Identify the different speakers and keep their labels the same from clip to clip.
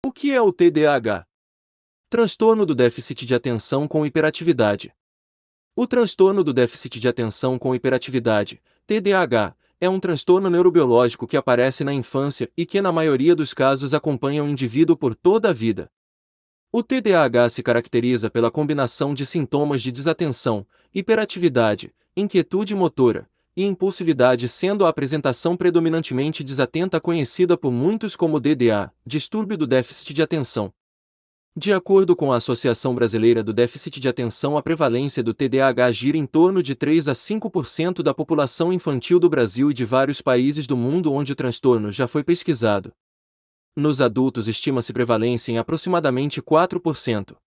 Speaker 1: O que é o TDAH? Transtorno do déficit de atenção com hiperatividade. O transtorno do déficit de atenção com hiperatividade, TDAH, é um transtorno neurobiológico que aparece na infância e que, na maioria dos casos, acompanha o indivíduo por toda a vida. O TDAH se caracteriza pela combinação de sintomas de desatenção, hiperatividade, inquietude motora e impulsividade, sendo a apresentação predominantemente desatenta conhecida por muitos como DDA, distúrbio do déficit de atenção. De acordo com a Associação Brasileira do Déficit de Atenção, a prevalência do TDAH gira em torno de 3 a 5% da população infantil do Brasil e de vários países do mundo onde o transtorno já foi pesquisado. Nos adultos, estima-se prevalência em aproximadamente 4%.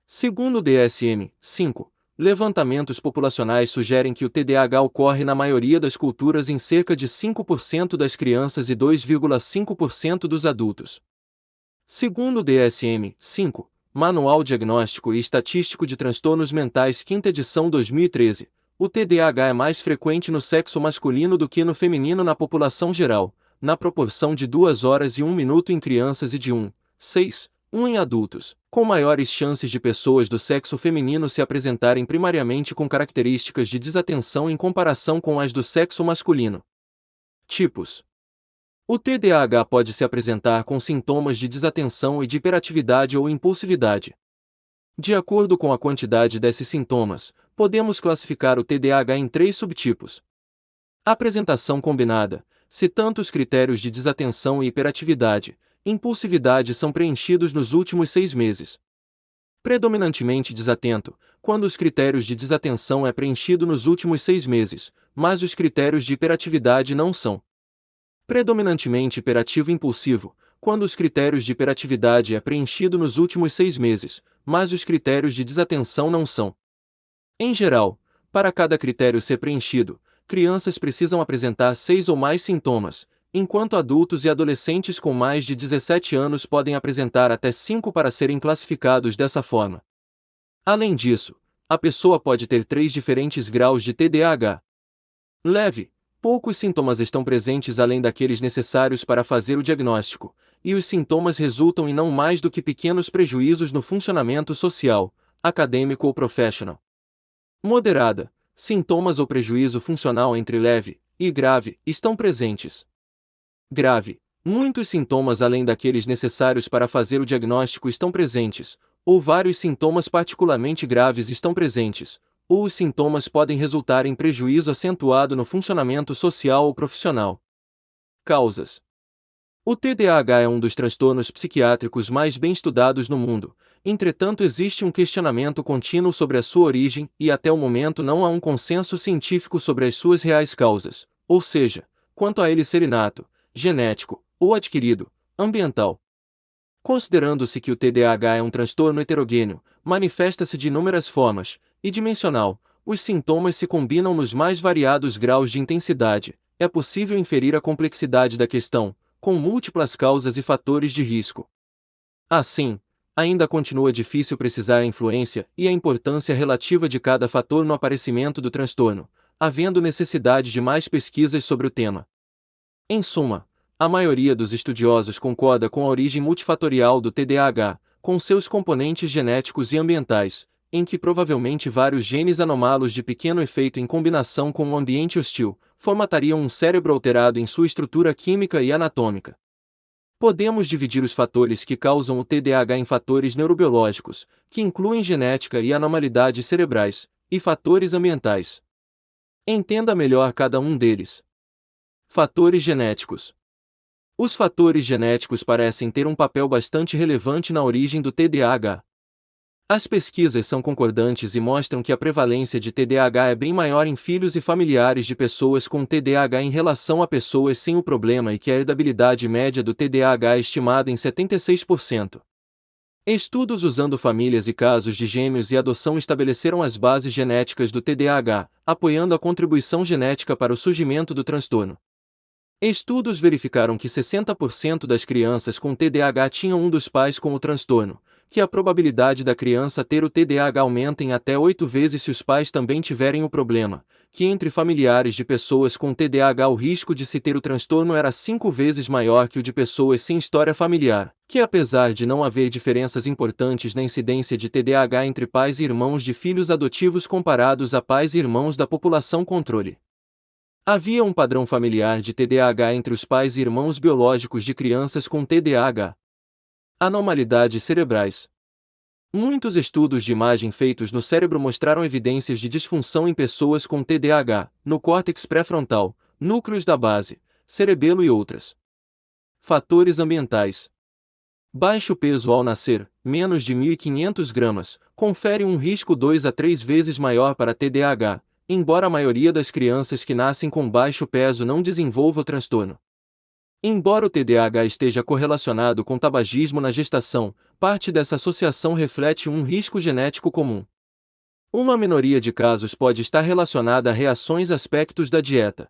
Speaker 1: Segundo o DSM-5, levantamentos populacionais sugerem que o TDAH ocorre na maioria das culturas em cerca de 5% das crianças e 2,5% dos adultos. Segundo o DSM-5, Manual Diagnóstico e Estatístico de Transtornos Mentais, quinta edição 2013, o TDAH é mais frequente no sexo masculino do que no feminino na população geral, na proporção de 2 horas e 1 minuto em crianças e de 1,6 em adultos, com maiores chances de pessoas do sexo feminino se apresentarem primariamente com características de desatenção em comparação com as do sexo masculino. Tipos: o TDAH pode se apresentar com sintomas de desatenção e de hiperatividade ou impulsividade. De acordo com a quantidade desses sintomas, podemos classificar o TDAH em 3 subtipos. Apresentação combinada: se tanto os critérios de desatenção e hiperatividade, impulsividade são preenchidos nos últimos 6 meses. Predominantemente desatento, quando os critérios de desatenção é preenchido nos últimos 6 meses, mas os critérios de hiperatividade não são. Predominantemente hiperativo impulsivo, quando os critérios de hiperatividade é preenchido nos últimos 6 meses, mas os critérios de desatenção não são. Em geral, para cada critério ser preenchido, crianças precisam apresentar 6 ou mais sintomas, enquanto adultos e adolescentes com mais de 17 anos podem apresentar até 5 para serem classificados dessa forma. Além disso, a pessoa pode ter 3 diferentes graus de TDAH. Leve: poucos sintomas estão presentes além daqueles necessários para fazer o diagnóstico, e os sintomas resultam em não mais do que pequenos prejuízos no funcionamento social, acadêmico ou professional. Moderada: sintomas ou prejuízo funcional entre leve e grave estão presentes. Grave: muitos sintomas além daqueles necessários para fazer o diagnóstico estão presentes, ou vários sintomas particularmente graves estão presentes, ou os sintomas podem resultar em prejuízo acentuado no funcionamento social ou profissional. Causas: o TDAH é um dos transtornos psiquiátricos mais bem estudados no mundo, entretanto existe um questionamento contínuo sobre a sua origem e até o momento não há um consenso científico sobre as suas reais causas, ou seja, quanto a ele ser inato, genético, ou adquirido, ambiental. Considerando-se que o TDAH é um transtorno heterogêneo, manifesta-se de inúmeras formas, e dimensional, os sintomas se combinam nos mais variados graus de intensidade, é possível inferir a complexidade da questão, com múltiplas causas e fatores de risco. Assim, ainda continua difícil precisar a influência e a importância relativa de cada fator no aparecimento do transtorno, havendo necessidade de mais pesquisas sobre o tema. Em suma, a maioria dos estudiosos concorda com a origem multifatorial do TDAH, com seus componentes genéticos e ambientais, em que provavelmente vários genes anômalos de pequeno efeito em combinação com um ambiente hostil, formatariam um cérebro alterado em sua estrutura química e anatômica. Podemos dividir os fatores que causam o TDAH em fatores neurobiológicos, que incluem genética e anormalidades cerebrais, e fatores ambientais. Entenda melhor cada um deles. Fatores genéticos. Os fatores genéticos parecem ter um papel bastante relevante na origem do TDAH. As pesquisas são concordantes e mostram que a prevalência de TDAH é bem maior em filhos e familiares de pessoas com TDAH em relação a pessoas sem o problema e que a heredabilidade média do TDAH é estimada em 76%. Estudos usando famílias e casos de gêmeos e adoção estabeleceram as bases genéticas do TDAH, apoiando a contribuição genética para o surgimento do transtorno. Estudos verificaram que 60% das crianças com TDAH tinham um dos pais com o transtorno, que a probabilidade da criança ter o TDAH aumenta em até 8 vezes se os pais também tiverem o problema, que entre familiares de pessoas com TDAH o risco de se ter o transtorno era 5 vezes maior que o de pessoas sem história familiar, que apesar de não haver diferenças importantes na incidência de TDAH entre pais e irmãos de filhos adotivos comparados a pais e irmãos da população controle, havia um padrão familiar de TDAH entre os pais e irmãos biológicos de crianças com TDAH. Anormalidades cerebrais. Muitos estudos de imagem feitos no cérebro mostraram evidências de disfunção em pessoas com TDAH, no córtex pré-frontal, núcleos da base, cerebelo e outras. Fatores ambientais. Baixo peso ao nascer, menos de 1.500 gramas, confere um risco 2 a 3 vezes maior para TDAH, embora a maioria das crianças que nascem com baixo peso não desenvolva o transtorno. Embora o TDAH esteja correlacionado com tabagismo na gestação, parte dessa associação reflete um risco genético comum. Uma minoria de casos pode estar relacionada a reações a aspectos da dieta.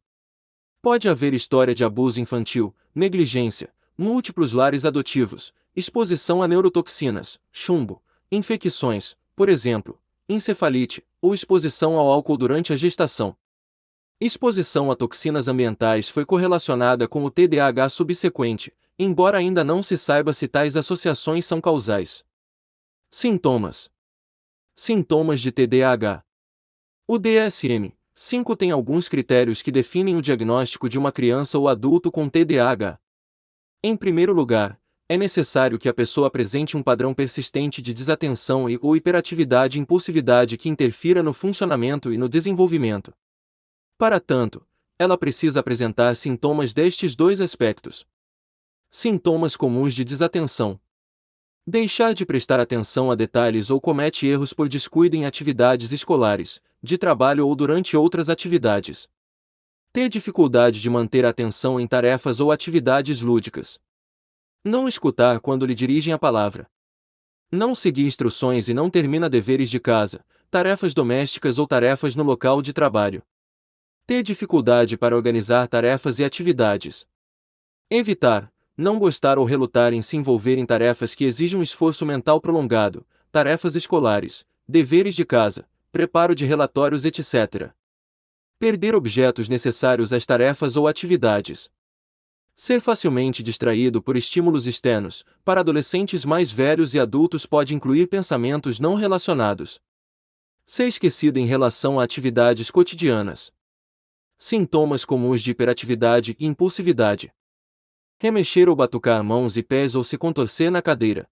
Speaker 1: Pode haver história de abuso infantil, negligência, múltiplos lares adotivos, exposição a neurotoxinas, chumbo, infecções, por exemplo, encefalite, ou exposição ao álcool durante a gestação. Exposição a toxinas ambientais foi correlacionada com o TDAH subsequente, embora ainda não se saiba se tais associações são causais. Sintomas. Sintomas de TDAH. O DSM-5 tem alguns critérios que definem o diagnóstico de uma criança ou adulto com TDAH. Em primeiro lugar, é necessário que a pessoa apresente um padrão persistente de desatenção ou hiperatividade e impulsividade que interfira no funcionamento e no desenvolvimento. Para tanto, ela precisa apresentar sintomas destes dois aspectos. Sintomas comuns de desatenção. Deixar de prestar atenção a detalhes ou comete erros por descuido em atividades escolares, de trabalho ou durante outras atividades. Ter dificuldade de manter a atenção em tarefas ou atividades lúdicas. Não escutar quando lhe dirigem a palavra. Não seguir instruções e não termina deveres de casa, tarefas domésticas ou tarefas no local de trabalho. Ter dificuldade para organizar tarefas e atividades. Evitar, não gostar ou relutar em se envolver em tarefas que exijam esforço mental prolongado, tarefas escolares, deveres de casa, preparo de relatórios, etc. Perder objetos necessários às tarefas ou atividades. Ser facilmente distraído por estímulos externos, para adolescentes mais velhos e adultos pode incluir pensamentos não relacionados. Ser esquecido em relação a atividades cotidianas. Sintomas comuns de hiperatividade e impulsividade. Remexer ou batucar mãos e pés ou se contorcer na cadeira.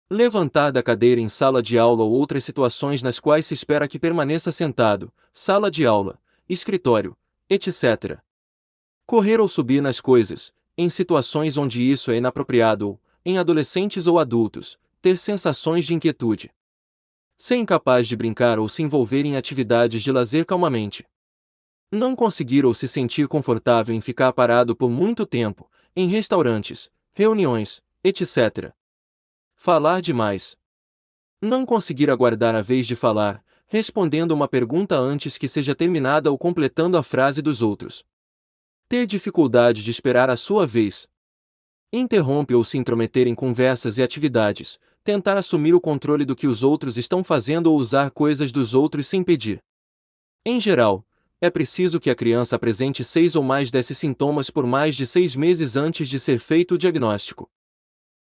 Speaker 1: Levantar da cadeira em sala de aula ou outras situações nas quais se espera que permaneça sentado, sala de aula, escritório, etc. Correr ou subir nas coisas, em situações onde isso é inapropriado ou, em adolescentes ou adultos, ter sensações de inquietude. Ser incapaz de brincar ou se envolver em atividades de lazer calmamente. Não conseguir ou se sentir confortável em ficar parado por muito tempo, em restaurantes, reuniões, etc. Falar demais. Não conseguir aguardar a vez de falar, respondendo uma pergunta antes que seja terminada ou completando a frase dos outros. Ter dificuldade de esperar a sua vez. Interrompe ou se intrometer em conversas e atividades, tentar assumir o controle do que os outros estão fazendo ou usar coisas dos outros sem pedir. Em geral, é preciso que a criança apresente 6 ou mais desses sintomas por mais de 6 meses antes de ser feito o diagnóstico.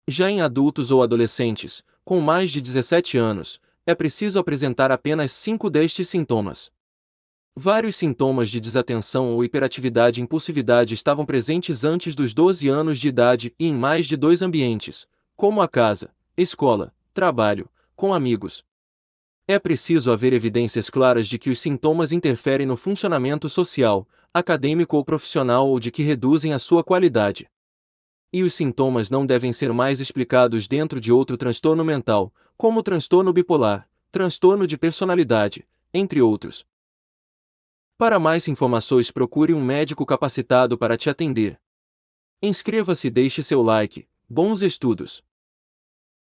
Speaker 1: Já em adultos ou adolescentes, com mais de 17 anos, é preciso apresentar apenas 5 destes sintomas. Vários sintomas de desatenção ou hiperatividade e impulsividade estavam presentes antes dos 12 anos de idade e em mais de 2 ambientes, como a casa, escola, trabalho, com amigos. É preciso haver evidências claras de que os sintomas interferem no funcionamento social, acadêmico ou profissional ou de que reduzem a sua qualidade. E os sintomas não devem ser mais explicados dentro de outro transtorno mental, como transtorno bipolar, transtorno de personalidade, entre outros. Para mais informações, procure um médico capacitado para te atender. Inscreva-se e deixe seu like. Bons estudos!